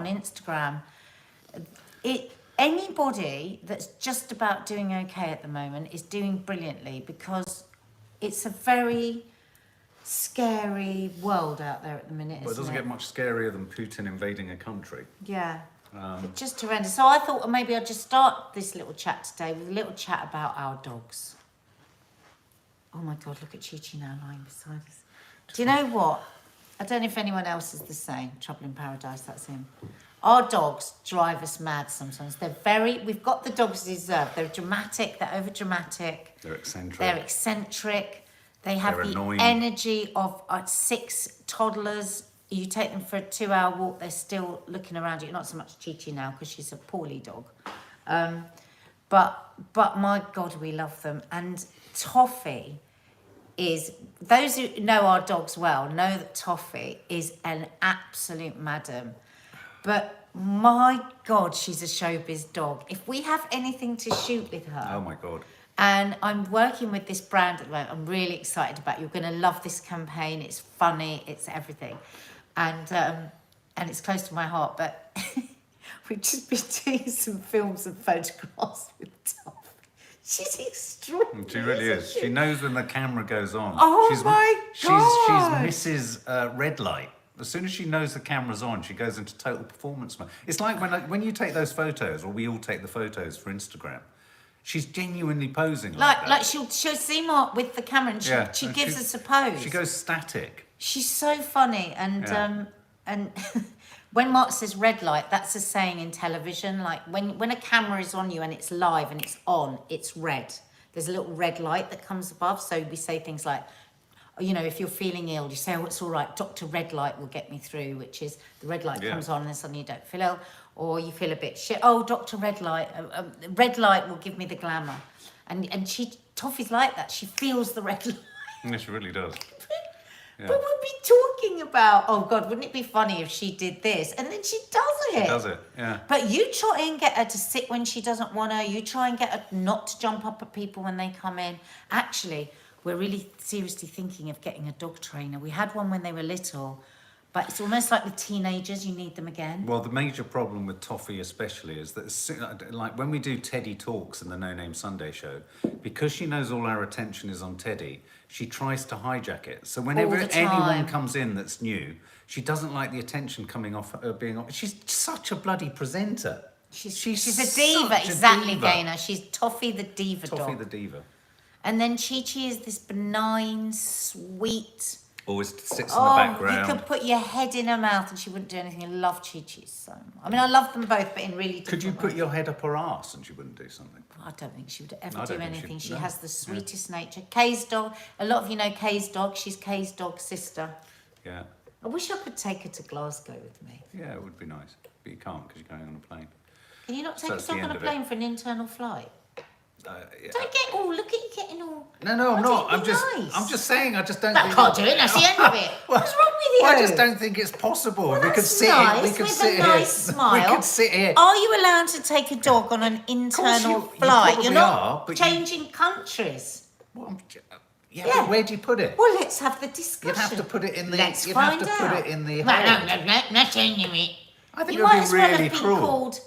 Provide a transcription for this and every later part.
on Instagram. Anybody that's just about doing okay at the moment is doing brilliantly, because it's a very scary world out there at the minute, Well, it doesn't get much scarier than Putin invading a country. Yeah. It's just horrendous. So I thought, well, maybe I'll just start this little chat today with a little chat about our dogs. Oh my God, look at Chi-Chi now lying beside us. Do you know what? I don't know if anyone else is the same. Trouble in Paradise, that's him. Our dogs drive us mad sometimes. We've got the dogs they deserve. They're dramatic, they're over-dramatic. They're eccentric. They're eccentric. They have the energy of 6 toddlers. You take them for a 2-hour walk, they're still looking around you. Not so much Chi-Chi now, because she's a poorly dog. But my God, we love them. And Toffee is, those who know our dogs well know that Toffee is an absolute madam. But my God, she's a showbiz dog. If we have anything to shoot with her. Oh my God. And I'm working with this brand at the moment. I'm really excited about it. You're going to love this campaign. It's funny. It's everything. And it's close to my heart. But we've just been doing some films and photographs with Toff. She's extraordinary. She really is. She knows when the camera goes on. Oh my God. She's Mrs. Red Light. As soon as she knows the camera's on, she goes into total performance mode. It's like when you take those photos, or we all take the photos for Instagram. She's genuinely posing like that. Like she'll see Mark with the camera, and she gives us a pose. She goes static. She's so funny, and when Mark says red light, that's a saying in television. Like when a camera is on you and it's live and it's on, it's red. There's a little red light that comes above. So we say things like, you know, if you're feeling ill, you say, oh, it's all right, Dr. Red Light will get me through, which is the red light comes on and then suddenly you don't feel ill, or you feel a bit shit. Oh, Dr. Red Light will give me the glamour. And Toffee's like that. She feels the red light. Yeah, she really does. Yeah. But we'd be talking about, oh God, wouldn't it be funny if she did this? And then she does it. She does it, yeah. But you try and get her to sit when she doesn't want her. You try and get her not to jump up at people when they come in. Actually, we're really seriously thinking of getting a dog trainer. We had one when they were little, but it's almost like with teenagers, you need them again. Well, the major problem with Toffee especially is that, like when we do Teddy Talks in the No Name Sunday show, because she knows all our attention is on Teddy, she tries to hijack it. So whenever anyone comes in that's new, she doesn't like the attention coming off her being on. She's such a bloody presenter. She's a diva, exactly, Gaynor. She's Toffee the diva dog. Toffee the diva. And then Chi-Chi is this benign, sweet... Always sits in the background. You could put your head in her mouth and she wouldn't do anything. I love Chi-Chi so much. I mean, I love them both, but in really different Could you put ways. your head up her arse and she wouldn't do something? I don't think she would ever do anything. She has the sweetest nature. Kay's dog. A lot of you know Kay's dog. She's Kay's dog's sister. Yeah. I wish I could take her to Glasgow with me. Yeah, it would be nice. But you can't because you're going on a plane. Can you not take us on a plane for an internal flight? Yeah. Don't get all. Look at you getting all. No, I'm not. I'm just saying. I just don't. I can't do it. That's the end of it. What's wrong with you? Well, I just don't think it's possible. Well, we could sit. Nice, we could with sit a nice here. Smile. We could sit here. Are you allowed to take a dog on an internal flight? You're not changing countries. Well, but where do you put it? Well, let's have the discussion. You'd have to put it in the. Let's you'd find have to out. put it in the. Not changing it. I think You it might would as be well really have been cruel. called.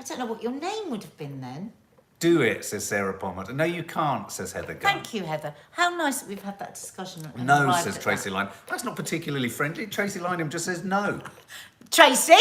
I don't know what your name would have been then. Do it, says Sarah Palmer. No, you can't, says Heather Gunn. Thank you, Heather. How nice that we've had that discussion. No, says Tracy Lynham. That's not particularly friendly. Tracy Lynham just says no. Tracy?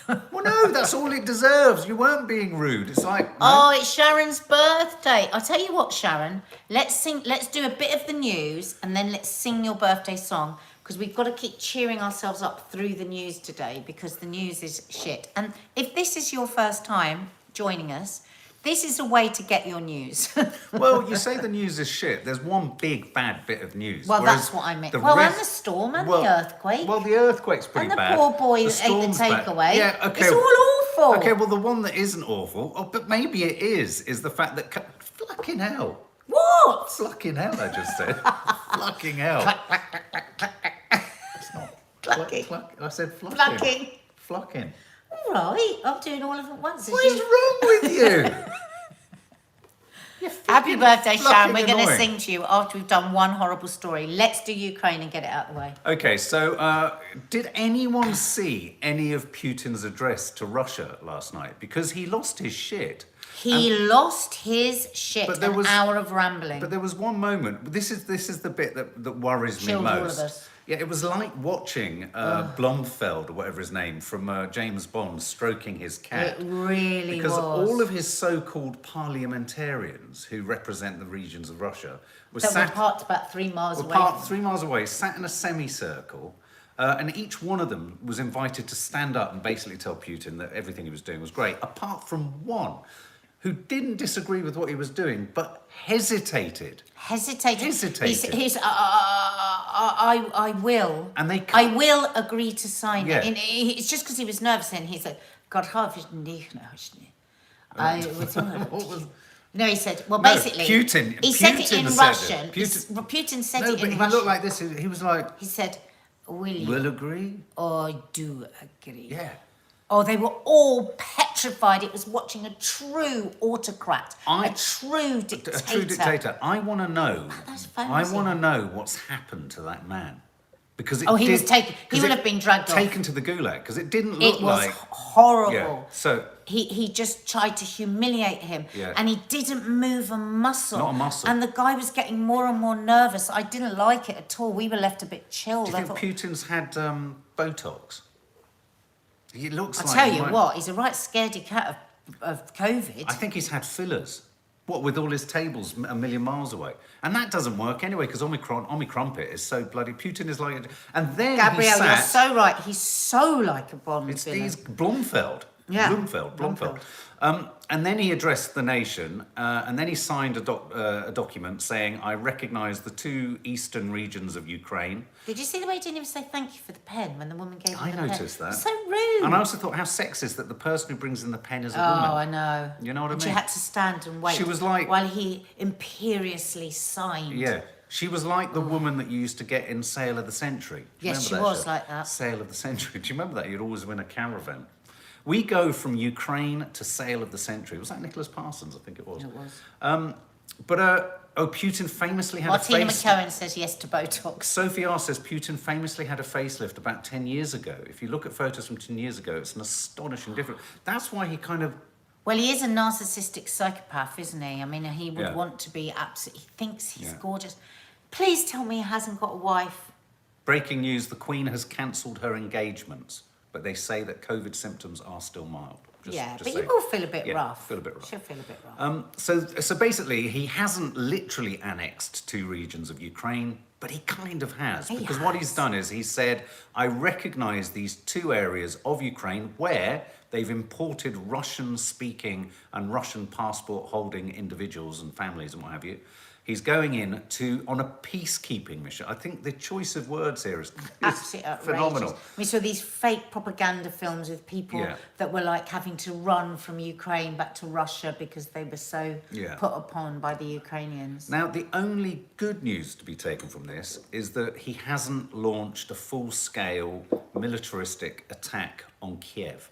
Well, no, that's all it deserves. You weren't being rude. It's like... No. Oh, it's Sharon's birthday. I'll tell you what, Sharon. Let's do a bit of the news and then let's sing your birthday song, because we've got to keep cheering ourselves up through the news today, because the news is shit. And if this is your first time joining us, this is a way to get your news. Well, you say the news is shit. There's one big bad bit of news. Well, that's what I meant. And the storm and the earthquake. Well, the earthquake's pretty bad. And the poor boy that ate the takeaway. Yeah, okay. It's all awful. Okay, well, the one that isn't awful, but maybe it is the fact that... Fucking hell. What? Fucking hell, I just said. Fucking hell. It's not... Clucking. I said flucking. Clucking. Flucking. All right, I'm doing all of it once. What is wrong with you? Happy birthday, Sharon. We're fucking going to annoying. sing to you after we've done one horrible story. Let's do Ukraine and get it out of the way. Okay, so did anyone see any of Putin's address to Russia last night? Because he lost his shit. He lost his shit. But there An was- hour of rambling. But there was one moment. This is the bit that worries me Chilled most. all of us. Yeah, it was like watching Blomfeld, or whatever his name, from James Bond, stroking his cat. It really Because was. all of his so-called parliamentarians who represent the regions of Russia were that sat were parked about 3 miles were away. parked 3 miles away, sat in a semicircle, and each one of them was invited to stand up and basically tell Putin that everything he was doing was great, apart from one who didn't disagree with what he was doing, but hesitated. Hesitated. Hesitated. I will. And they I will agree to sign Yeah. it. And it's just because he was nervous and he said, God, have ich nicht nachgeschnitten. What was... No, he said, well, No, basically, Putin- he said it Putin in said it. Russian. Putin said No, it but in he Russian. looked like this. He was like, He said, will you "Will agree." or do agree? Yeah. Oh, they were all petrified. It was watching a true autocrat, A a true dictator. A true dictator. I want to know. That's I famous, want to yeah. know what's happened to that man. Because it Oh, he was did- taken. He 'cause would it have been dragged off. taken to the gulag because it didn't look It was like. horrible. Yeah. So He just tried to humiliate him, Yeah. and he didn't move a muscle. Not a muscle. And the guy was getting more and more nervous. I didn't like it at all. We were left a bit chilled. do you I think thought, Putin's had Botox? He looks I'll like. tell he you might- what, he's a right scaredy cat of COVID. I think he's had fillers. What, with all his tables a million miles away? And that doesn't work anyway, because Omicron is so bloody... Putin is like... And then Gabrielle, he sat... you're so right. He's so like a Bond It's villain. these Blomfeld. Yeah. Blomfeld. And then he addressed the nation, and then he signed a document saying, I recognise the 2 eastern regions of Ukraine. Did you see the way he didn't even say thank you for the pen when the woman gave him I the pen? noticed that. So rude. And I also thought how sexist that the person who brings in the pen is a Oh, woman. I know. You know what I and mean? she had to stand and wait. She was like- while he imperiously signed. Yeah. She was like the woman that you used to get in Sale of the Century. Do you Yes, remember she that was show? like that. Sale of the Century. Do you remember that? You'd always win a caravan. We go from Ukraine to Sale of the Century. Was that Nicholas Parsons? I think it was. It was. Putin famously had Martina a face... McCohen says yes to Botox. Sophie R says Putin famously had a facelift about 10 years ago. If you look at photos from 10 years ago, it's an astonishing difference. That's why he kind of... Well, he is a narcissistic psychopath, isn't he? I mean, he would Yeah. want to be absolutely... He thinks he's Yeah. gorgeous. Please tell me he hasn't got a wife. Breaking news, the Queen has cancelled her engagements, but they say that COVID symptoms are still mild. Just but saying. you will feel a bit Yeah, rough. feel a bit rough. She'll feel a bit rough. So basically, he hasn't literally annexed 2 regions of Ukraine, but he kind of has. He Because what he's has. done is he said, I recognise these 2 areas of Ukraine where they've imported Russian-speaking and Russian passport-holding individuals and families and what have you. He's going in on a peacekeeping mission. I think the choice of words here is Absolutely outrageous. phenomenal. We saw these fake propaganda films with people Yeah. that were like having to run from Ukraine back to Russia because they were so Yeah. put upon by the Ukrainians. Now, the only good news to be taken from this is that he hasn't launched a full-scale militaristic attack on Kiev,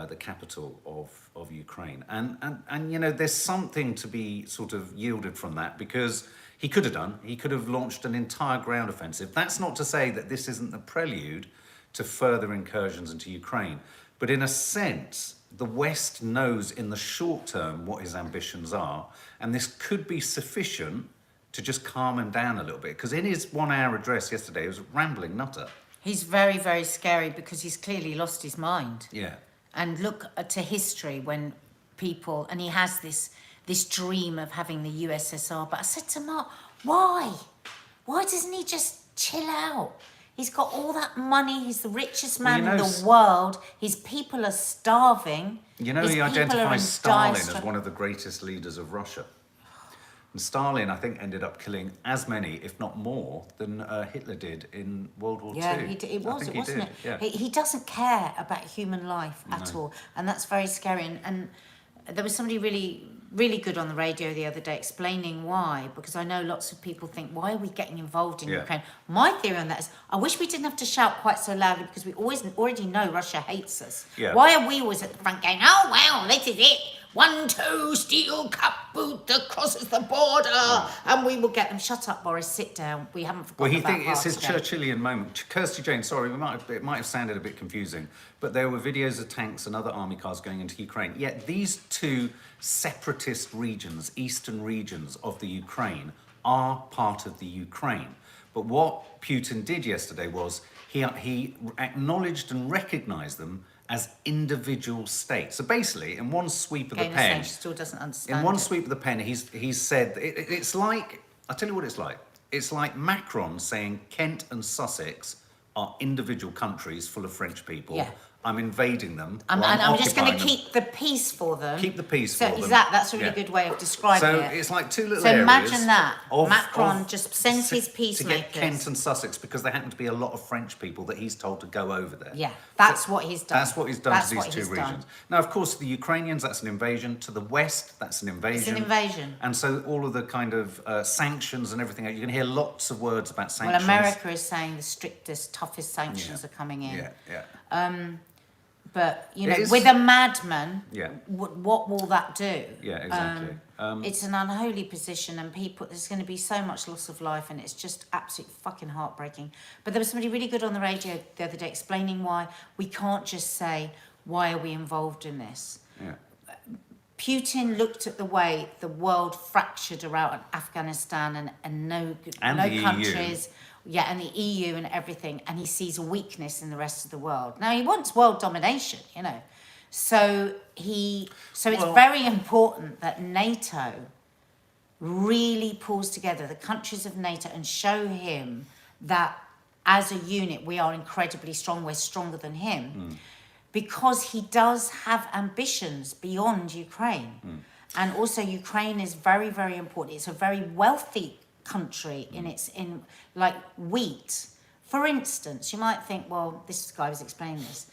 the capital of Ukraine. And you know, there's something to be sort of yielded from that, because he could have launched an entire ground offensive. That's not to say that this isn't the prelude to further incursions into Ukraine. But in a sense, the West knows in the short term what his ambitions are, and this could be sufficient to just calm him down a little bit. Because in his 1-hour address yesterday, he was a rambling nutter. He's very, very scary because he's clearly lost his mind. Yeah. And look to history when people, and he has this dream of having the USSR. But I said to Mark, why? Why doesn't he just chill out? He's got all that money. He's the richest man Well, in the world. His people are starving. You know, His he people are in identifies Stalin dire as strait- one of the greatest leaders of Russia. And Stalin, I think, ended up killing as many, if not more, than Hitler did in World War Yeah, II. it was, I think wasn't he it? did, yeah. He doesn't care about human life at all, and that's very scary. And there was somebody really, really good on the radio the other day explaining why, because I know lots of people think, why are we getting involved in Yeah. Ukraine? My theory on that is, I wish we didn't have to shout quite so loudly, because we already know Russia hates us. Yeah. Why are we always at the front going, oh, wow, this is it? 1, 2, steel cap boot that crosses the border, and we will get them. Shut up, Boris. Sit down. We haven't forgotten Well, about it's his Partygate. Churchillian moment. Kirsty Jane, sorry, it might have sounded a bit confusing, but there were videos of tanks and other army cars going into Ukraine. Yet these two separatist regions, eastern regions of the Ukraine, are part of the Ukraine. But what Putin did yesterday was he acknowledged and recognised them as individual states. So basically, in one sweep of the pen, She still doesn't understand. in one it. sweep of the pen, he's said it's like, I'll tell you what it's like. It's like Macron saying Kent and Sussex are individual countries full of French people. Yeah. I'm invading them. And or I'm just going to occupying them. keep the peace for them. Keep the peace so for them. That's a really Yeah. good way of describing So it. it's like two little So areas. imagine that. of- Macron of- just sends his to peacemakers. get Kent and Sussex because there happen to be a lot of French people that he's told to go over there. Yeah, that's what he's done. That's what he's done That's to these what two he's regions. done. Now, of course, the Ukrainians, that's an invasion. To the west, that's an invasion. It's an invasion. And so all of the kind of sanctions and everything, you can hear lots of words about sanctions. Well, America is saying the strictest, toughest sanctions are coming in. Yeah, yeah. But, you know, It is- with a madman, Yeah. what will that do? Yeah, exactly. It's an unholy position, and there's going to be so much loss of life, and it's just absolutely fucking heartbreaking. But there was somebody really good on the radio the other day explaining why we can't just say, why are we involved in this? Yeah. Putin looked at the way the world fractured around Afghanistan and no And the EU. countries, and the EU and everything, and he sees a weakness in the rest of the world. Now he wants world domination, you know, so it's Well- very important that NATO really pulls together the countries of NATO and show him that as a unit we are incredibly strong. We're stronger than him. Because he does have ambitions beyond Ukraine. And also Ukraine is very, very important. It's a very wealthy country in like wheat. For instance, you might think, well, this guy was explaining this,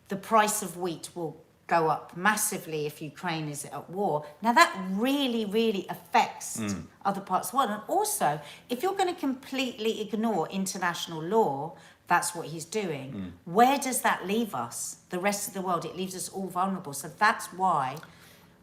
the price of wheat will go up massively if Ukraine is at war. Now that really, really affects other parts of the world. And also, if you're going to completely ignore international law, that's what he's doing. Where does that leave us? The rest of the world, it leaves us all vulnerable. So that's why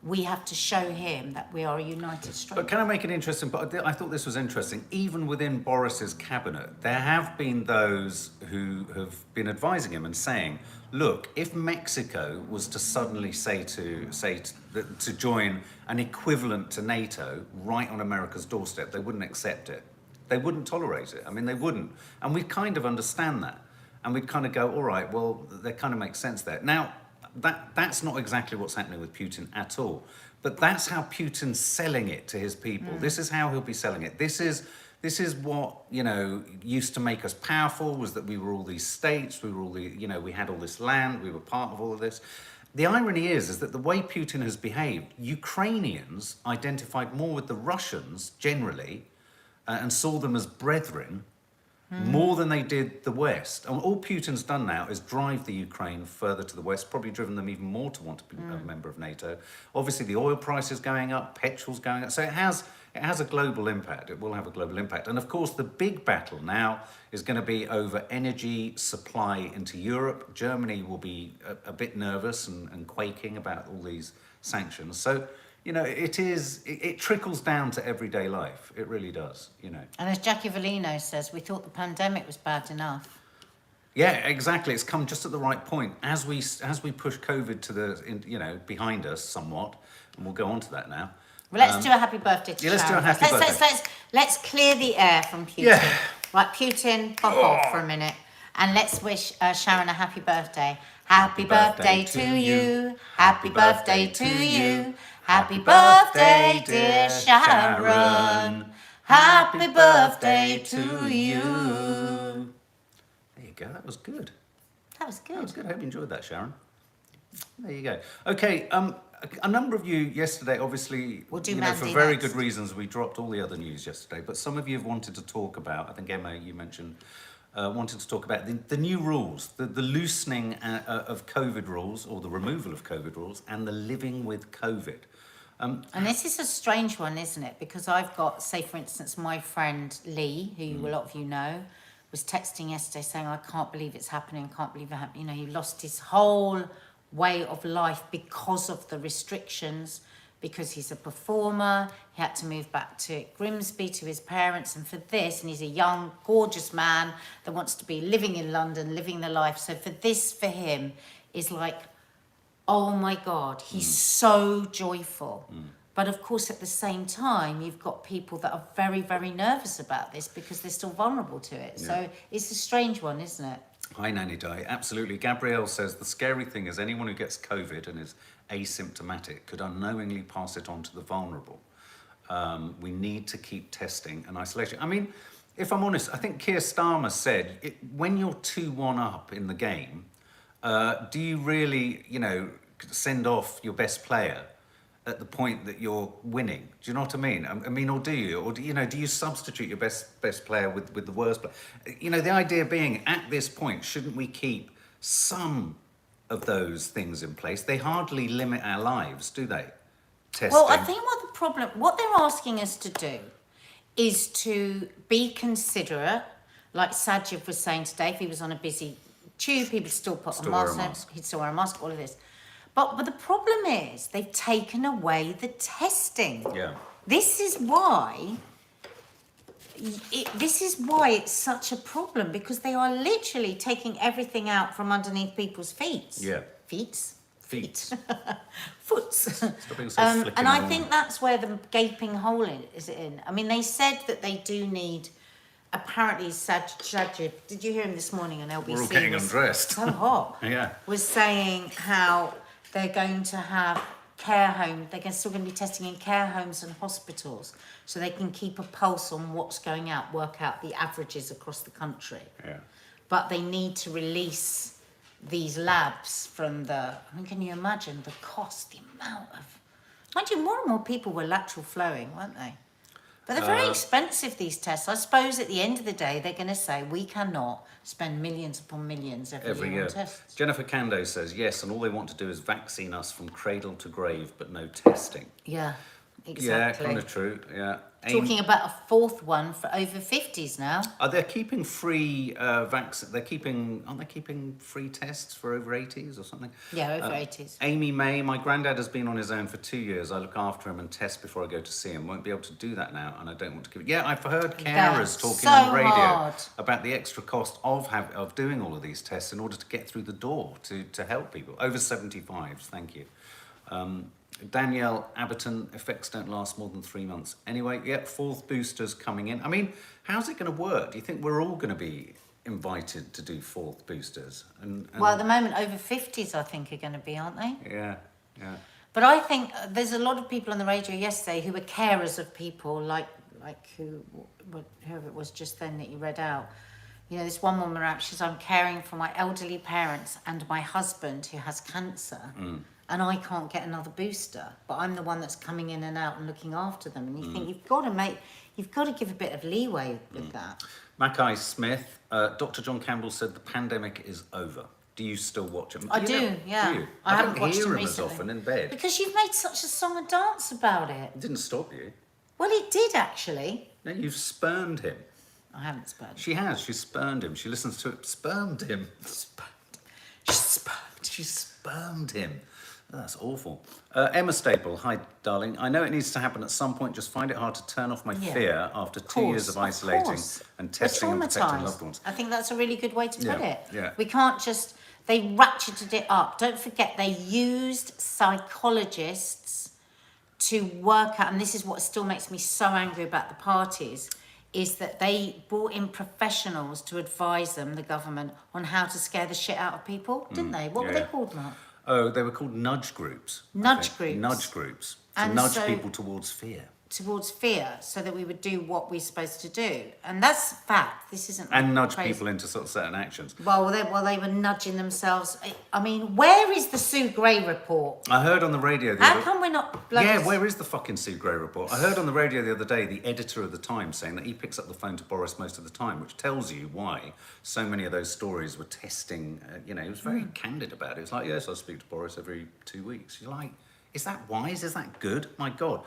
we have to show him that we are a united strength. But can I make an interesting point? I thought this was interesting. Even within Boris's cabinet, there have been those who have been advising him and saying, look, if Mexico was to suddenly say to join an equivalent to NATO right on America's doorstep, they wouldn't accept it. They wouldn't tolerate it. I mean, they wouldn't. And we kind of understand that. And we kind of go, all right, well, that kind of makes sense there. Now, that's not exactly what's happening with Putin at all. But that's how Putin's selling it to his people. This is how he'll be selling it. This is what, you know, used to make us powerful, was that we were all these states, we were all the, you know, we had all this land, we were part of all of this. The irony is that the way Putin has behaved, Ukrainians identified more with the Russians generally and saw them as brethren more than they did the West. And all Putin's done now is drive the Ukraine further to the West, probably driven them even more to want to be a member of NATO. Obviously, the oil price is going up, petrol's going up. So it has a global impact. It will have a global impact. And of course, the big battle now is going to be over energy supply into Europe. Germany will be a bit nervous and quaking about all these sanctions. So, you know, it trickles down to everyday life. It really does, you know. And as Jackie Valino says, we thought the pandemic was bad enough. Yeah, exactly. It's come just at the right point. As we push COVID to behind us somewhat, and we'll go on to that now. Well, let's do a happy birthday to let's do Sharon. a happy birthday. Let's clear the air from Putin. Yeah. Right, Putin, fuck off for a minute. And let's wish Sharon a happy birthday. Happy birthday to you. Happy birthday to you. Happy birthday, dear Sharon. Happy birthday to you. There you go. That was good. That was That was good. good. I hope you enjoyed that, Sharon. There you go. Okay. A number of you yesterday, obviously, We'll do for Mandy very next. good reasons, we dropped all the other news yesterday. But some of you have wanted to talk about. I think Emma, you mentioned. Wanted to talk about the new rules, the loosening of COVID rules, or the removal of COVID rules, and the living with COVID. And this is a strange one, isn't it? Because I've got, say, for instance, my friend Lee, who a lot of you know, was texting yesterday saying, I can't believe it's happening, can't believe it happened. You know, he lost his whole way of life because of the restrictions, because he's a performer. He had to move back to Grimsby to his parents, and for this, and he's a young, gorgeous man that wants to be living in London, living the life. So for this, for him, is like, oh my God, he's so joyful. But of course, at the same time, you've got people that are very, very nervous about this because they're still vulnerable to it. Yeah. So it's a strange one, isn't it? Hi, Nanny Di. Absolutely. Gabrielle says the scary thing is anyone who gets COVID and is asymptomatic could unknowingly pass it on to the vulnerable. We need to keep testing and isolation. I mean, if I'm honest, I think Keir Starmer said, when you're 2-1 up in the game, do you really, send off your best player at the point that you're winning? Do you know what I mean? I mean, or do you? Or, do you substitute your best player with the worst player? The idea being, at this point, shouldn't we keep some of those things in place? They hardly limit our lives, do they? Testing. Well, I think what they're asking us to do is to be considerate, like Sajid was saying today, if he was on a busy tube, he would still put a mask. He'd still wear a mask, all of this. But the problem is they've taken away the testing. Yeah. This is why it's such a problem, because they are literally taking everything out from underneath people's feet. Yeah. Feet. Foots. Stop being so flipping and I on. think that's where the gaping hole is in. I mean, they said that they do need. Apparently, Sajid, did you hear him this morning on LBC? We're all getting undressed. So hot. Yeah. Was saying how they're going to have care homes. They're still going to be testing in care homes and hospitals, so they can keep a pulse on what's going out, work out the averages across the country. Yeah. But they need to release these labs from the. I mean, can you imagine the cost, the amount of? Mind you, more and more people were lateral flowing, weren't they? But they're very expensive, these tests. I suppose at the end of the day, they're going to say, we cannot spend millions upon millions every year on tests. Jennifer Kando says, yes, and all they want to do is vaccine us from cradle to grave, but no testing. Yeah, exactly. Yeah, kind of true, yeah. Talking about a fourth one for over 50s now. They're keeping free aren't they keeping free tests for over 80s or something? Yeah, over 80s. Amy May, my granddad has been on his own for 2 years. I look after him and test before I go to see him. Won't be able to do that now, and I don't want to give it. Yeah, I've heard carers talking on the radio about the extra cost of doing all of these tests in order to get through the door to help people. Over 75s, thank you. Danielle Abberton, effects don't last more than 3 months. Anyway, fourth boosters coming in. I mean, how's it going to work? Do you think we're all going to be invited to do fourth boosters? And Well, at the moment, over 50s, I think, are going to be, aren't they? Yeah. But I think there's a lot of people on the radio yesterday who were carers of people, like whoever it was just then that you read out. This one woman out, she's, I'm caring for my elderly parents and my husband who has cancer. And I can't get another booster, but I'm the one that's coming in and out and looking after them. And you think you've got to give a bit of leeway with that. Mackay Smith, Dr. John Campbell said the pandemic is over. Do you still watch him? I do, yeah. Do you? I haven't don't watched hear him him recently. as often in bed. Because you've made such a song and dance about it. It didn't stop you. Well, it did actually. No, you've spurned him. I haven't spurned. She has. She spurned him. She listens to it. Spurned him. She spurned him. Oh, that's awful. Emma Staple, hi, darling. I know it needs to happen at some point. Just find it hard to turn off my fear after 2 years of isolating and testing and protecting loved ones. I think that's a really good way to put it. Yeah. We can't just. They ratcheted it up. Don't forget, they used psychologists to work out, and this is what still makes me so angry about the parties, is that they brought in professionals to advise them, the government, on how to scare the shit out of people, didn't they? What were they called, Mark? Oh, they were called nudge groups. Nudge groups. Nudge groups. To And nudge so- people towards fear. Towards fear, so that we would do what we're supposed to do. And that's fact. This isn't And nudge crazy. people into sort of certain actions. Well, they were nudging themselves. I mean, where is the Sue Gray report? I heard on the radio the How other... come we're not bloody... Yeah, where is the fucking Sue Gray report? I heard on the radio the other day the editor of the Times saying that he picks up the phone to Boris most of the time, which tells you why so many of those stories were testing. He was very candid about it. It's like, yes, I speak to Boris every 2 weeks. You're like, is that wise? Is that good? My God.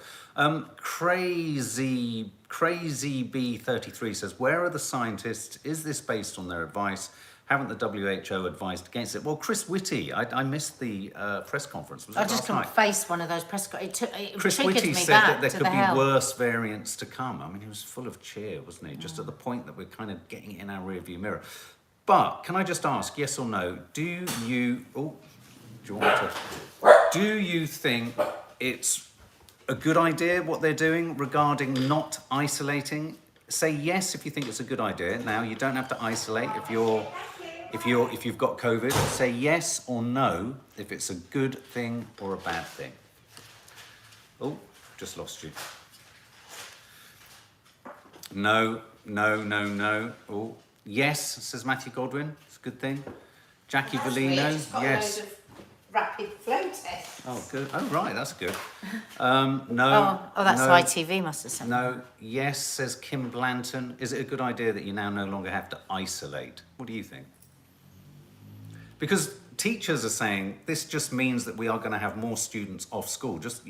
Crazy B33 says, where are the scientists? Is this based on their advice? haven't the WHO advised against it? Well, Chris Whitty, I missed the press conference. Was it I just last couldn't night? face one of those press. It Chris triggered Whitty me said back that there to could the be hell. worse variants to come. I mean, he was full of cheer, wasn't he? Just at the point that we're kind of getting it in our rearview mirror. But can I just ask, yes or no? Do you think it's a good idea what they're doing regarding not isolating? Say yes if you think it's a good idea. Now you don't have to isolate if you've got COVID. Say yes or no if it's a good thing or a bad thing. Oh, just lost you. No. Oh, yes, says Matthew Godwin. It's a good thing. Jackie Bellino, yes. Rapid flow test. Oh, good. Oh, right, that's good. No. Oh, that's no, ITV must have sent. No. Yes, says Kim Blanton. Is it a good idea that you now no longer have to isolate? What do you think? Because teachers are saying this just means that we are going to have more students off school, just,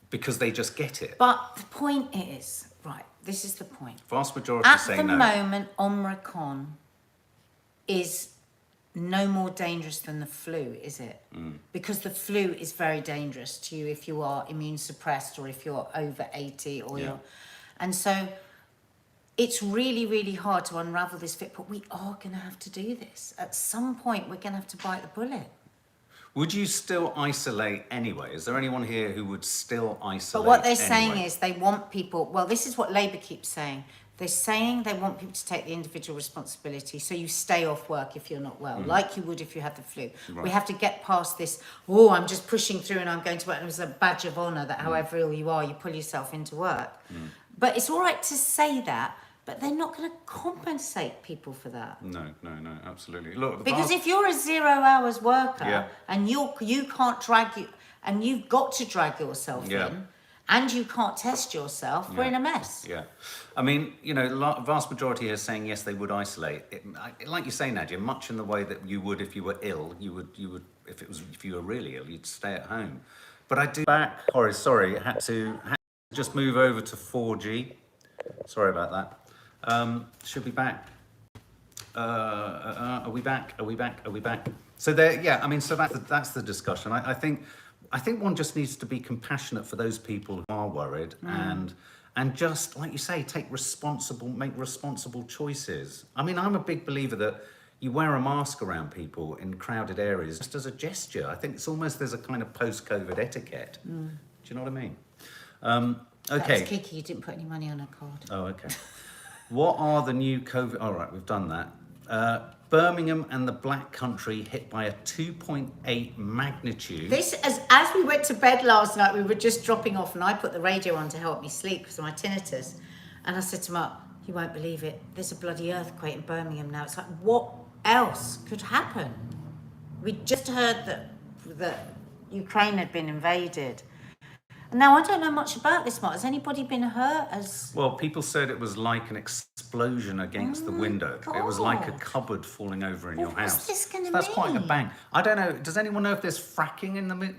because they just get it. But the point is, right, this is the point. Vast majority At say the no. moment, Omicron is no more dangerous than the flu, is it? Because the flu is very dangerous to you if you are immune suppressed or if you're over 80 or you're... And so it's really, really hard to unravel this fit, but we are going to have to do this. At some point, we're going to have to bite the bullet. Would you still isolate anyway? Is there anyone here who would still isolate But what they're anyway? saying is they want people... Well, this is what Labour keeps saying. They're saying they want people to take the individual responsibility, so you stay off work if you're not well, like you would if you had the flu. Right. We have to get past this, I'm just pushing through and I'm going to work. And it was a badge of honour that however ill you are, you pull yourself into work. But it's all right to say that, but they're not going to compensate people for that. No, absolutely. Look, Because if you're a 0 hours worker Yeah. and you can't and you've got to drag yourself Yeah. in, and you can't test yourself, we're in a mess. Yeah. I mean, vast majority are saying yes, they would isolate. Like you say, Nadia, much in the way that you would if you were ill. You would if you were really ill, you'd stay at home. But I do back. Sorry, had to just move over to 4G. Sorry about that. Should be back. Are we back? Are we back? So there. Yeah. I mean, so that's the discussion. I think one just needs to be compassionate for those people who are worried and just, like you say, make responsible choices. I mean, I'm a big believer that you wear a mask around people in crowded areas just as a gesture. I think it's almost there's a kind of post-COVID etiquette. Do you know what I mean? Okay. That's Kiki, you didn't put any money on her card. Oh, okay. What are the new COVID... All right, we've done that. Birmingham and the Black Country hit by a 2.8 magnitude. This, as we went to bed last night, we were just dropping off and I put the radio on to help me sleep because of my tinnitus. And I said to Mark, you won't believe it, there's a bloody earthquake in Birmingham now. It's like, what else could happen? We just heard that Ukraine had been invaded. Now, I don't know much about this, Mark. Has anybody been hurt? Well, people said it was like an explosion against the window. It was like a God. cupboard falling over in your What's house. this gonna So that's quite a mean? bang. I don't know. Does anyone know if there's fracking in the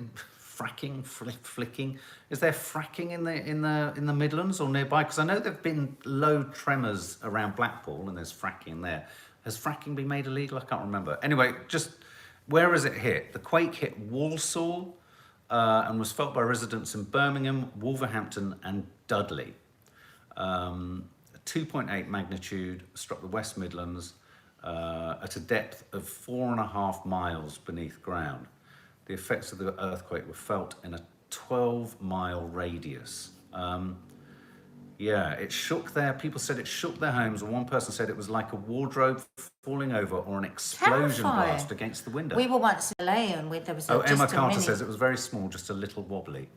flicking? Is there fracking in the Midlands or nearby? Because I know there've been low tremors around Blackpool and there's fracking there. Has fracking been made illegal? I can't remember. Anyway, just where has it hit? The quake hit Walsall. And was felt by residents in Birmingham, Wolverhampton and Dudley. 2.8 magnitude struck the West Midlands at a depth of 4.5 miles beneath ground. The effects of the earthquake were felt in a 12-mile radius. It shook people said it shook their homes, and one person said it was like a wardrobe falling over or an explosion Terrifying. blast against the window. We were once in LA and there was Emma just a Carter mini... says it was very small, just a little wobbly.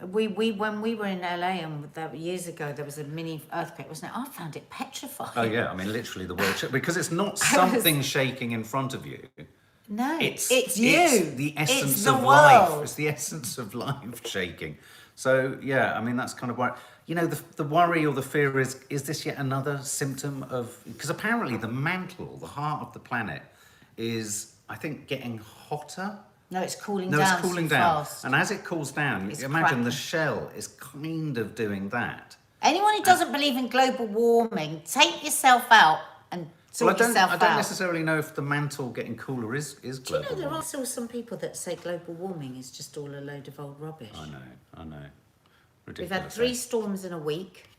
When we were in LA and years ago, there was a mini earthquake, wasn't it? I found it petrifying. Oh yeah, I mean literally the world because it's not something shaking in front of you. No, it's you. It's the essence It's the of life. world. It's the essence of life shaking. So yeah, I mean that's kind of why the worry or the fear is this yet another symptom of, because apparently the mantle, the heart of the planet, is I think getting hotter. No, it's cooling No, down. it's cooling so down. fast. And as it cools down, It's imagine cracking. the shell is kind of doing that. Anyone who doesn't believe in global warming, take yourself out and sort yourself I don't out. necessarily know if the mantle getting cooler is Do you global know there warming. are still some people that say global warming is just all a load of old rubbish? I know. Ridiculous. We've had 3 storms in a week.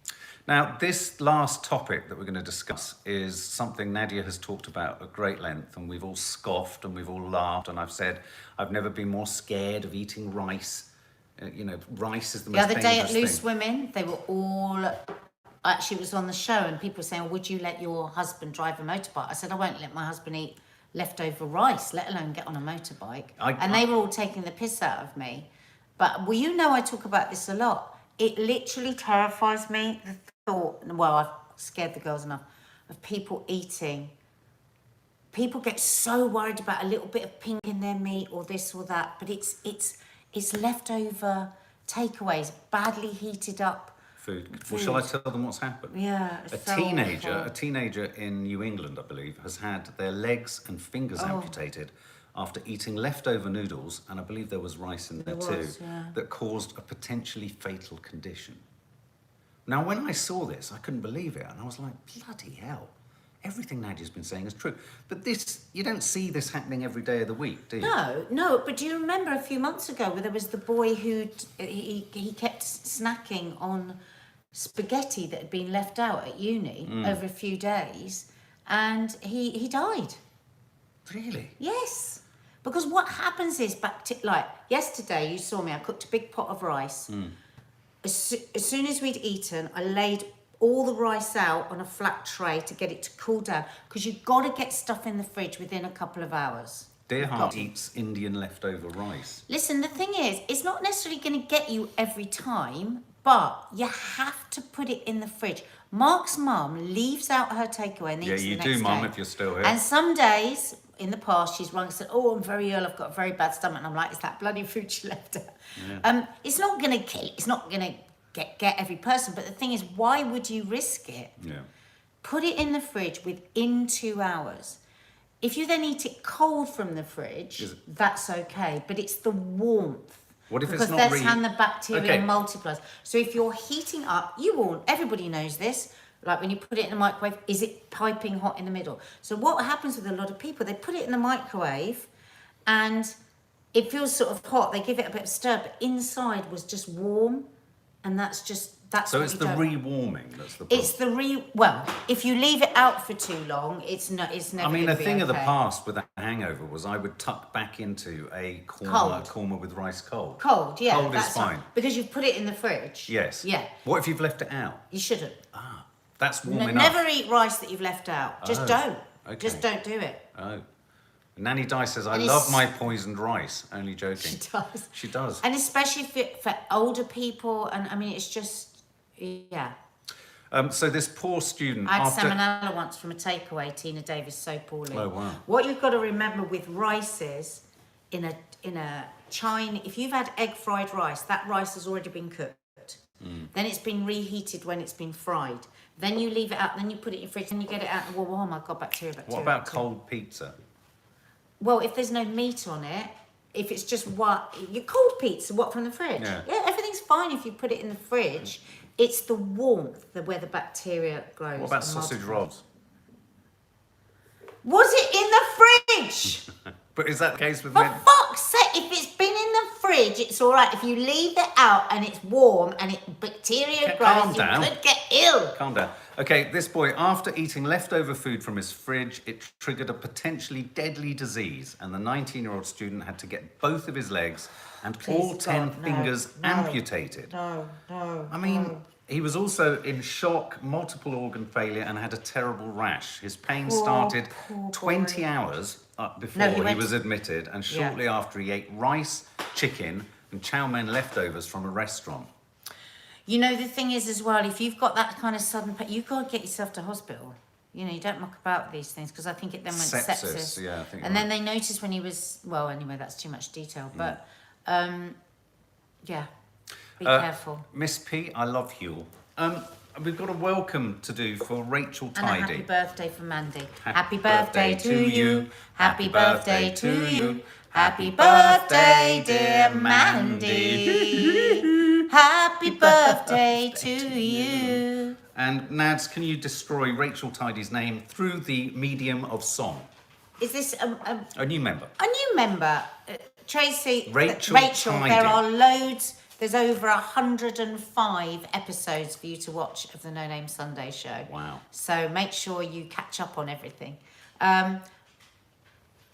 Now, this last topic that we're going to discuss is something Nadia has talked about at great length, and we've all scoffed and we've all laughed, and I've said I've never been more scared of eating rice. Rice is the The most other day dangerous at Loose thing. Women, they were all... Actually, it was on the show, and people were saying, well, would you let your husband drive a motorbike? I said, I won't let my husband eat leftover rice, let alone get on a motorbike. And they were all taking the piss out of me. But, well, you know I talk about this a lot. It literally terrifies me, the thought, well, I've scared the girls enough, of people eating. People get so worried about a little bit of pink in their meat or this or that, but it's leftover takeaways, badly heated up Food. Well, shall I tell them what's happened? Yeah, A teenager in New England, I believe, has had their legs and fingers amputated after eating leftover noodles, and I believe there was rice in there too, that caused a potentially fatal condition. Now, when I saw this, I couldn't believe it, and I was like, bloody hell. Everything Nadia's been saying is true. But this, you don't see this happening every day of the week, do you? No, but do you remember a few months ago where there was the boy who he kept snacking on spaghetti that had been left out at uni over a few days, and he died. Really? Yes, because what happens is like yesterday you saw me, I cooked a big pot of rice. As soon as we'd eaten, I laid all the rice out on a flat tray to get it to cool down, because you've got to get stuff in the fridge within a couple of hours. Dear Heart eats Indian leftover rice. Listen, the thing is, it's not necessarily going to get you every time, but you have to put it in the fridge. Mark's mum leaves out her takeaway and eats the next day. Yeah, you do, Mum, if you're still here. And some days, in the past, she's rung and said, oh, I'm very ill, I've got a very bad stomach. And I'm like, it's that bloody food she left out. Yeah. It's not going to kill, it's not going to get every person. But the thing is, why would you risk it? Yeah. Put it in the fridge within 2 hours. If you then eat it cold from the fridge, that's okay. But it's the warmth. What if because it's not that's how the bacteria multiplies. So if you're heating up, everybody knows this, like when you put it in the microwave, is it piping hot in the middle? So what happens with a lot of people, they put it in the microwave and it feels sort of hot, they give it a bit of stir, but inside was just warm, and that's so it's the rewarming that's the problem. It's well, if you leave it out for too long, it's never. I mean, a thing of the past with a hangover was I would tuck back into a korma with rice cold. Cold, yeah. Cold is fine. Because you've put it in the fridge. Yes. Yeah. What if you've left it out? You shouldn't. That's warm enough. Never eat rice that you've left out. Just don't. Okay. Just don't do it. Oh. Nanny Di says, I love my poisoned rice. Only joking. She does. She does. And especially for older people, and I mean, it's just, yeah. So this poor student... I had salmonella once from a takeaway, Tina Davis, so poorly. Oh, wow. What you've got to remember with rice is, in a chine, if you've had egg fried rice, that rice has already been cooked. Then it's been reheated when it's been fried. Then you leave it out, then you put it in your fridge, then you get it out, and oh my God, bacteria. What about cold pizza? Well, if there's no meat on it, if it's just your cold pizza, from the fridge? Yeah, everything's fine if you put it in the fridge. It's the warmth where the bacteria grows. What about sausage rolls? Was it in the fridge? But is that the case with For fuck's sake, if it's been in the fridge, it's all right. If you leave it out and it's warm and bacteria grows, you could get ill. Calm down. Okay, this boy, after eating leftover food from his fridge, it triggered a potentially deadly disease, and the 19-year-old student had to get both of his legs and all 10 fingers amputated. No. I mean, he was also in shock, multiple organ failure, and had a terrible rash. His pain started 20 hours before he was admitted, and shortly after he ate rice, chicken, and chow mein leftovers from a restaurant. You know, the thing is as well, if you've got that kind of sudden pain, you've got to get yourself to hospital. You know, you don't muck about with these things, because I think it then went sepsis. Yeah, I think. And then they noticed when he was, well, anyway, that's too much detail. But, yeah, be careful. Miss P, I love you. We've got a welcome to do for Rachel Tidy. And a happy birthday for Mandy. Happy birthday to you. Happy birthday to you. Happy birthday, dear Mandy. Happy birthday to you. And Nads, can you destroy Rachel Tidy's name through the medium of song? Is this A new member. a new member? Tracy, Rachel Tidy. there are loads. There's over 105 episodes for you to watch of the No Name Sunday show. Wow. So make sure you catch up on everything.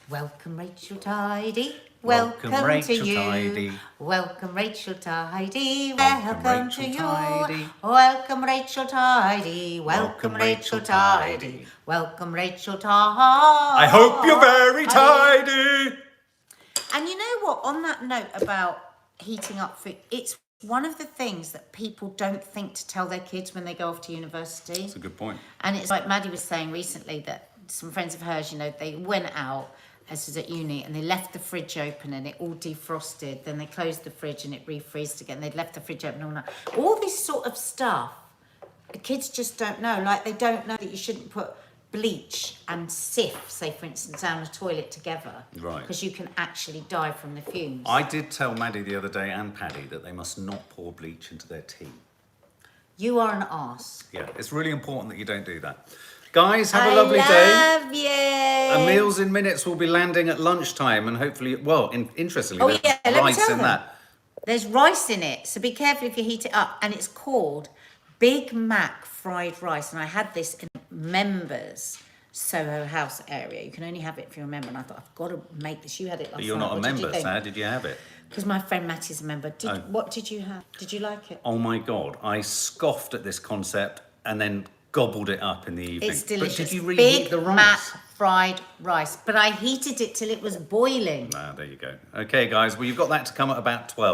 Welcome, Rachel Tidy. Welcome Rachel to you. Tidy. Welcome, Rachel Tidy. Welcome, Welcome Rachel to you. Tidy. Welcome, Rachel Tidy. Welcome, Rachel Tidy. Welcome, Rachel Tidy. I hope you're very tidy. And you know what? On that note about heating up food, it's one of the things that people don't think to tell their kids when they go off to university. That's a good point. And it's like Maddie was saying recently that some friends of hers, you know, they went out, this was at uni, and they left the fridge open and it all defrosted. Then they closed the fridge and it refreezed again. They'd left the fridge open all night. All this sort of stuff, the kids just don't know. Like, they don't know that you shouldn't put bleach and Cif, say for instance, down a toilet together. Right. Because you can actually die from the fumes. I did tell Maddie the other day and Paddy that they must not pour bleach into their tea. You are an arse. Yeah, it's really important that you don't do that. Guys, have a lovely day. I love you. And Meals in Minutes will be landing at lunchtime, and hopefully, well, interestingly, there's let me rice tell in them. that. There's rice in it, so be careful if you heat it up. And it's called Big Mac fried rice. And I had this in members Soho House area. You can only have it if you're a member. And I thought, I've got to make this. You had it last But you're night. not a What did you member, think? Sad. Did you have it? Because my friend Mattie's a member. What did you have? Did you like it? Oh my God, I scoffed at this concept and then gobbled it up in the evening. It's delicious. But did you reheat Big the rice? Mac fried rice. But I heated it till it was boiling. Ah, there you go. Okay, guys, well, you've got that to come at about 12.